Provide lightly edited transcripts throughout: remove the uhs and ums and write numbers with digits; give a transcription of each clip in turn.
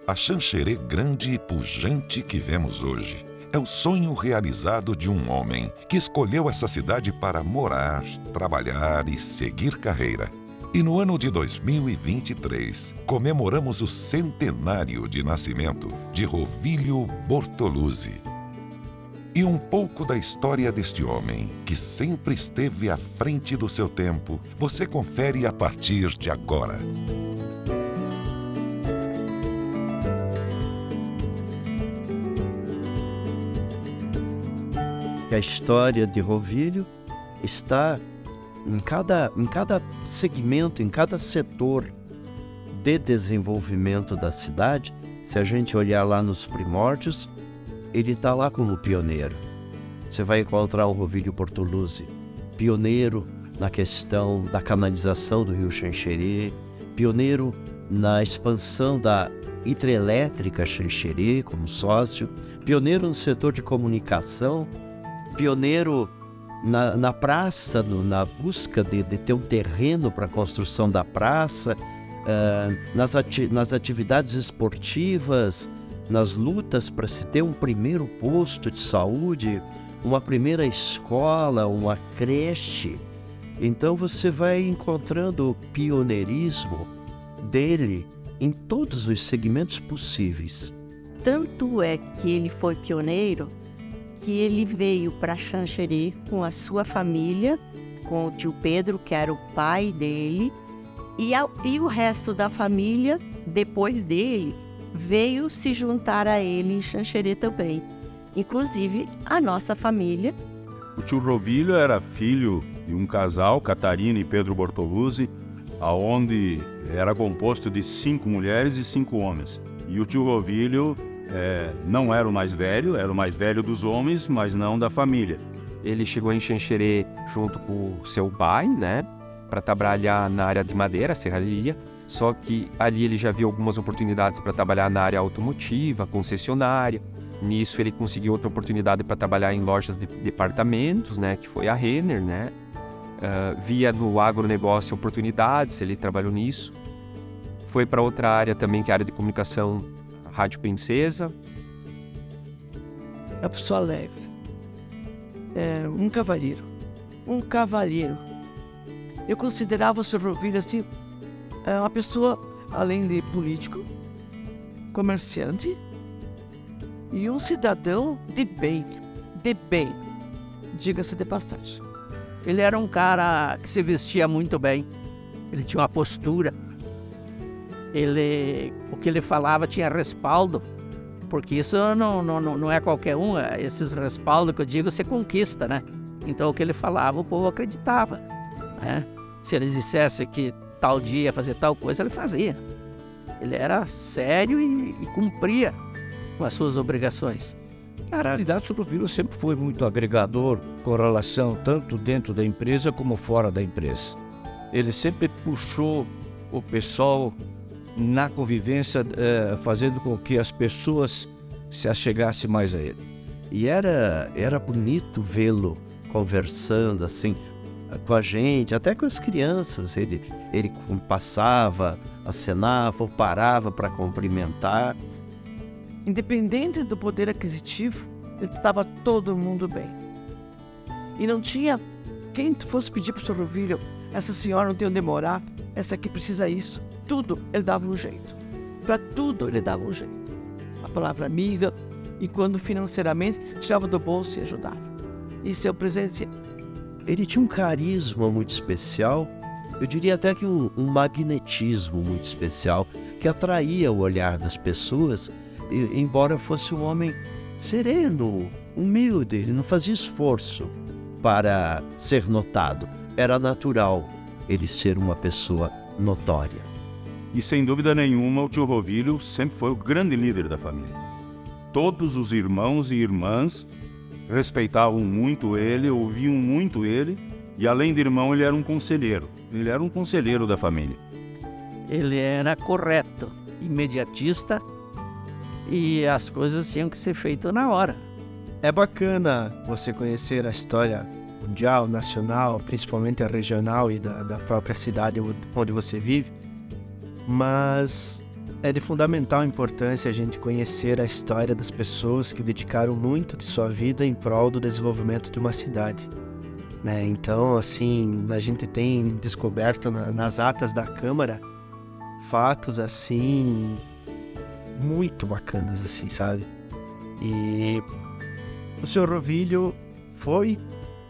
A Xanxerê grande e pujante que vemos hoje é o sonho realizado de um homem que escolheu essa cidade para morar, trabalhar e seguir carreira. E no ano de 2023, comemoramos o centenário de nascimento de Rovílio Bortoluzzi. E um pouco da história deste homem, que sempre esteve à frente do seu tempo, você confere a partir de agora. A história de Rovílio está em cada segmento, em cada setor de desenvolvimento da cidade. Se a gente olhar lá nos primórdios, ele está lá como pioneiro. Você vai encontrar o Rovílio Bortoluzzi, pioneiro na questão da canalização do rio Xanxerê, pioneiro na expansão da hidrelétrica Xanxerê como sócio, pioneiro no setor de comunicação, pioneiro na praça, na busca de ter um terreno para a construção da praça, nas atividades esportivas, nas lutas para se ter um primeiro posto de saúde, uma primeira escola, uma creche. Então você vai encontrando o pioneirismo dele em todos os segmentos possíveis. Tanto é que ele foi pioneiro que ele veio para Xanxerê com a sua família, com o tio Pedro, que era o pai dele, e o resto da família, depois dele, veio se juntar a ele em Xanxerê também. Inclusive, a nossa família. O tio Rovílio era filho de um casal, Catarina e Pedro Bortoluzzi, aonde era composto de 5 mulheres e 5 homens. E o tio Rovílio não era o mais velho, era o mais velho dos homens, mas não da família. Ele chegou em Xanxerê junto com o seu pai, né, para trabalhar na área de madeira, serraria, só que ali ele já viu algumas oportunidades para trabalhar na área automotiva, concessionária. Nisso ele conseguiu outra oportunidade para trabalhar em lojas de departamentos, né, que foi a Renner, né. Via no agronegócio oportunidades, ele trabalhou nisso. Foi para outra área também, que é a área de comunicação, Rádio Princesa. É uma pessoa leve, um cavalheiro. Eu considerava o Sr. Rovílio assim, uma pessoa, além de político, comerciante e um cidadão de bem, diga-se de passagem. Ele era um cara que se vestia muito bem, ele tinha uma postura. O que ele falava tinha respaldo, porque isso não é qualquer um, esses respaldos que eu digo, você conquista, né? Então o que ele falava, o povo acreditava, né? Se ele dissesse que tal dia ia fazer tal coisa, ele fazia. Ele era sério e cumpria com as suas obrigações. Na realidade, o Rovílio sempre foi muito agregador com relação tanto dentro da empresa como fora da empresa. Ele sempre puxou o pessoal na convivência, fazendo com que as pessoas se achegassem mais a ele. E era bonito vê-lo conversando assim com a gente, até com as crianças. Ele passava, acenava ou parava para cumprimentar. Independente do poder aquisitivo, ele tratava todo mundo bem. E não tinha quem fosse pedir para o Sr. Rovílio, essa senhora não tem onde morar, essa aqui precisa isso. Tudo ele dava um jeito. Para tudo ele dava um jeito. A palavra amiga, e quando financeiramente tirava do bolso e ajudava. Isso é o presente. Ele tinha um carisma muito especial, eu diria até que um magnetismo muito especial, que atraía o olhar das pessoas, embora fosse um homem sereno, humilde. Ele não fazia esforço para ser notado. Era natural ele ser uma pessoa notória. E sem dúvida nenhuma, o tio Rovílio sempre foi o grande líder da família. Todos os irmãos e irmãs respeitavam muito ele, ouviam muito ele, e além de irmão, ele era um conselheiro. Ele era um conselheiro da família. Ele era correto, imediatista, e as coisas tinham que ser feitas na hora. É bacana você conhecer a história mundial, nacional, principalmente a regional e da própria cidade onde você vive, mas É de fundamental importância a gente conhecer a história das pessoas que dedicaram muito de sua vida em prol do desenvolvimento de uma cidade, né? Então, assim, a gente tem descoberto nas atas da Câmara fatos, assim, muito bacanas, assim, sabe? E o Sr. Rovílio foi,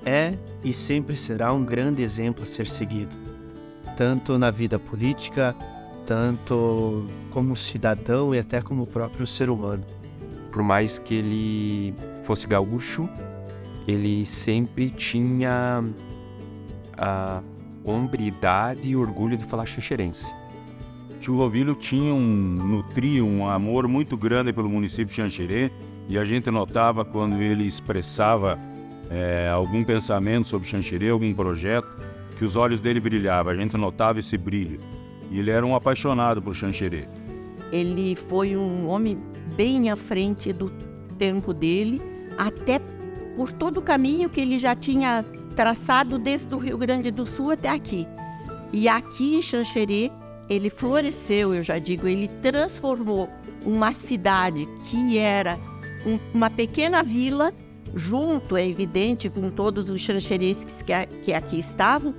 é e sempre será um grande exemplo a ser seguido, tanto na vida política, tanto como cidadão e até como próprio ser humano. Por mais que ele fosse gaúcho, ele sempre tinha a hombridade e orgulho de falar xanxerense. Tio Rovílio nutria um amor muito grande pelo município de Xanxerê, e a gente notava quando ele expressava algum pensamento sobre Xanxerê, algum projeto, que os olhos dele brilhavam, a gente notava esse brilho. E ele era um apaixonado por Xanxerê. Ele foi um homem bem à frente do tempo dele, até por todo o caminho que ele já tinha traçado desde o Rio Grande do Sul até aqui. E aqui em Xanxerê, ele floresceu, eu já digo, ele transformou uma cidade que era uma pequena vila, junto, é evidente, com todos os xanxerenses que aqui estavam,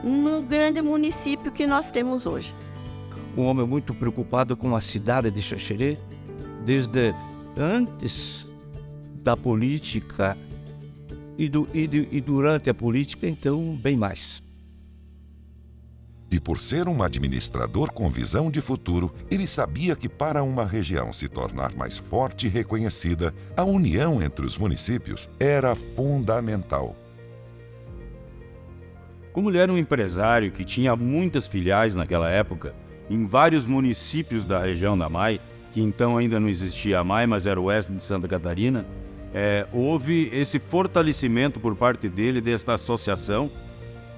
no grande município que nós temos hoje. Um homem muito preocupado com a cidade de Xanxerê, desde antes da política e durante a política, então, bem mais. E por ser um administrador com visão de futuro, ele sabia que para uma região se tornar mais forte e reconhecida, a união entre os municípios era fundamental. Como ele era um empresário que tinha muitas filiais naquela época, em vários municípios da região da MAI, que então ainda não existia a MAI, mas era o oeste de Santa Catarina, houve esse fortalecimento por parte dele, desta associação,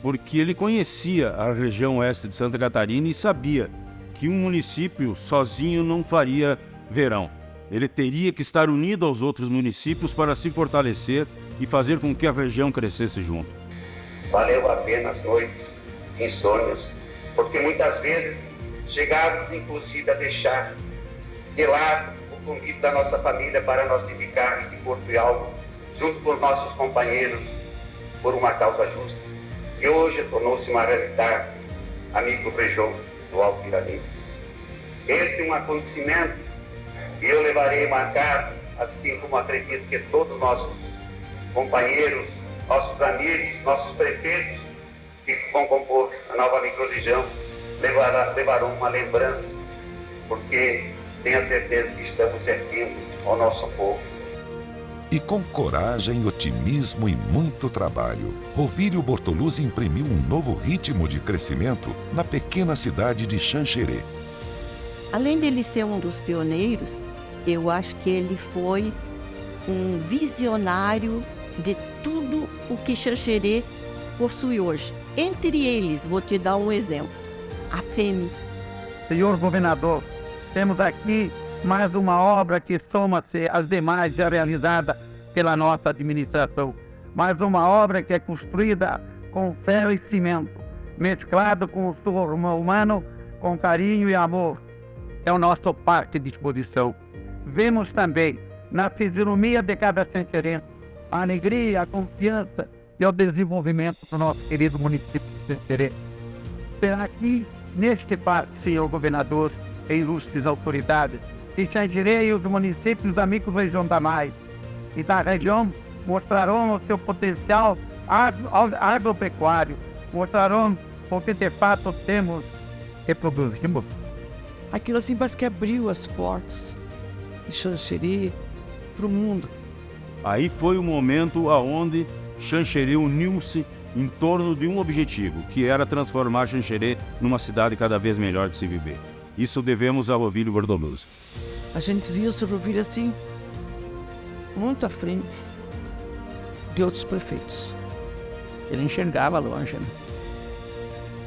porque ele conhecia a região oeste de Santa Catarina e sabia que um município sozinho não faria verão. Ele teria que estar unido aos outros municípios para se fortalecer e fazer com que a região crescesse junto. Valeu a pena as noites, insônias, porque muitas vezes chegávamos inclusive a deixar de lado o convite da nossa família para nós dedicarmos de corpo e alma, junto com os nossos companheiros, por uma causa justa. E hoje tornou-se uma realidade, amigo Brejão do Alto Iranim. Este é um acontecimento que eu levarei marcado, assim como acredito que todos nossos companheiros, nossos amigos, nossos prefeitos que vão compor a nova microrregião levarão uma lembrança, porque tenho certeza que estamos servindo ao nosso povo. E com coragem, otimismo e muito trabalho, Rovílio Bortoluzzi imprimiu um novo ritmo de crescimento na pequena cidade de Xanxerê. Além dele ser um dos pioneiros, eu acho que ele foi um visionário de tudo o que Xanxerê possui hoje. Entre eles, vou te dar um exemplo, a FEME. Senhor governador, temos aqui mais uma obra que soma-se às demais já realizada pela nossa administração. Mais uma obra que é construída com ferro e cimento, mesclado com o suor humano, com carinho e amor. É o nosso parque de disposição. Vemos também, na fisionomia de cada xanxerense, a alegria, a confiança e o desenvolvimento do nosso querido município de Xanxerê. Será que, neste parque, senhor governador e ilustres autoridades, que Xanxerê e os municípios da microrregião da MAI e da região mostrarão o seu potencial agropecuário, mostrarão o que de fato temos e produzimos. Aquilo assim parece que abriu as portas de Xanxerê para o mundo. Aí foi o momento aonde Xanxerê uniu-se em torno de um objetivo, que era transformar Xanxerê numa cidade cada vez melhor de se viver. Isso devemos a Rovílio Bortoluzzi. A gente via o Sr. Rovílio assim, muito à frente de outros prefeitos. Ele enxergava longe, né?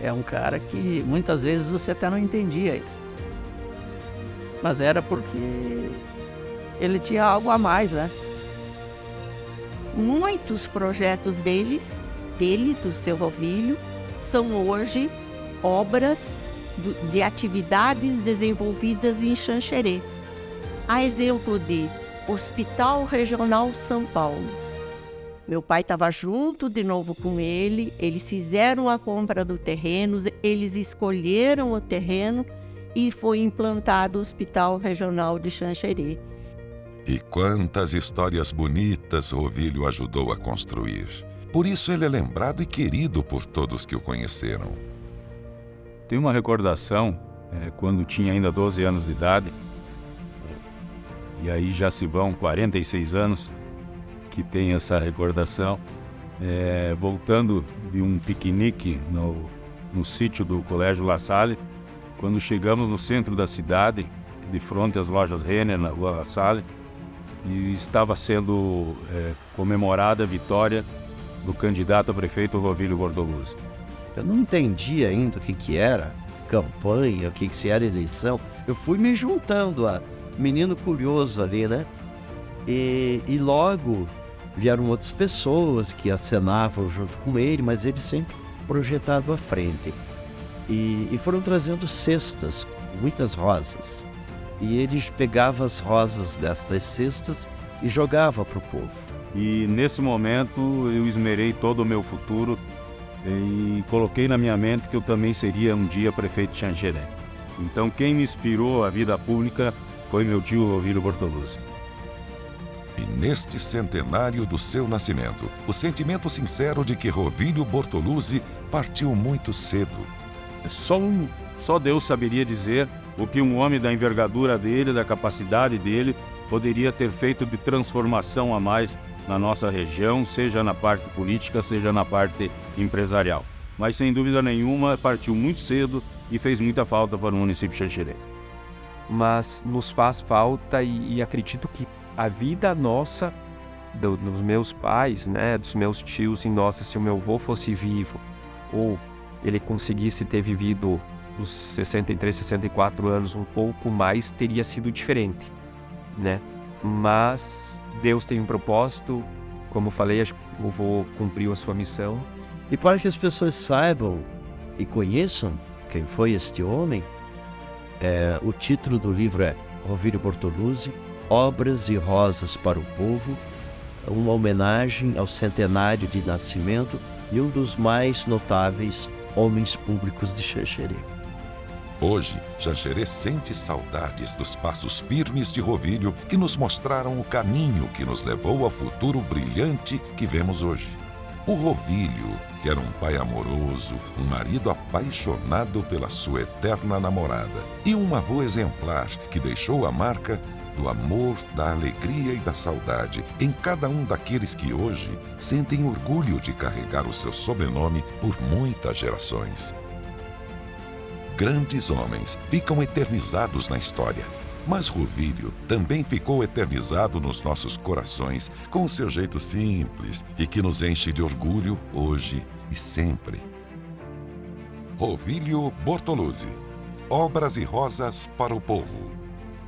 É um cara que muitas vezes você até não entendia ele. Mas era porque ele tinha algo a mais, né? Muitos projetos dele, do seu Rovílio, são hoje obras de atividades desenvolvidas em Xanxerê. A exemplo de Hospital Regional São Paulo. Meu pai estava junto de novo com ele, eles fizeram a compra do terreno, eles escolheram o terreno e foi implantado o Hospital Regional de Xanxerê. E quantas histórias bonitas Rovílio ajudou a construir. Por isso ele é lembrado e querido por todos que o conheceram. Tem uma recordação, quando tinha ainda 12 anos de idade, e aí já se vão 46 anos que tem essa recordação, voltando de um piquenique no sítio do Colégio La Salle, quando chegamos no centro da cidade, de frente às lojas Renner, na Rua La Salle, e estava sendo comemorada a vitória do candidato a prefeito Rovílio Bortoluzzi. Eu não entendi ainda o que era campanha, o que era eleição. Eu fui me juntando a menino curioso ali, né? E logo vieram outras pessoas que acenavam junto com ele, mas ele sempre projetado à frente. E foram trazendo cestas, muitas rosas. E ele pegava as rosas destas cestas e jogava para o povo. E nesse momento eu esmerei todo o meu futuro e coloquei na minha mente que eu também seria um dia prefeito de Xanxerê. Então quem me inspirou à vida pública foi meu tio Rovílio Bortoluzzi. E neste centenário do seu nascimento, o sentimento sincero de que Rovílio Bortoluzzi partiu muito cedo. Só Deus saberia dizer o que um homem da envergadura dele, da capacidade dele, poderia ter feito de transformação a mais na nossa região, seja na parte política, seja na parte empresarial. Mas sem dúvida nenhuma partiu muito cedo e fez muita falta para o município de Xanxerê. Mas nos faz falta e acredito que a vida nossa, dos meus pais, né, dos meus tios, se o meu avô fosse vivo, ou ele conseguisse ter vivido os 63, 64 anos um pouco mais, teria sido diferente, né? Mas Deus tem um propósito, como eu falei, acho que o avô cumpriu a sua missão. E para que as pessoas saibam e conheçam quem foi este homem, o título do livro é Rovílio Bortoluzzi, Obras e Rosas para o Povo, uma homenagem ao centenário de nascimento e um dos mais notáveis homens públicos de Xanxerê. Hoje, Xanxerê sente saudades dos passos firmes de Rovílio que nos mostraram o caminho que nos levou ao futuro brilhante que vemos hoje. O Rovílio, que era um pai amoroso, um marido apaixonado pela sua eterna namorada e um avô exemplar que deixou a marca do amor, da alegria e da saudade em cada um daqueles que hoje sentem orgulho de carregar o seu sobrenome por muitas gerações. Grandes homens ficam eternizados na história, mas Rovílio também ficou eternizado nos nossos corações com o seu jeito simples e que nos enche de orgulho hoje e sempre. Rovílio Bortoluzzi, Obras e Rosas para o Povo.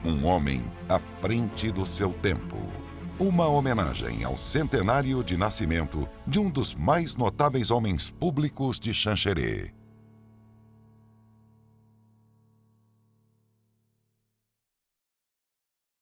Um homem à frente do seu tempo. Uma homenagem ao centenário de nascimento de um dos mais notáveis homens públicos de Xanxerê.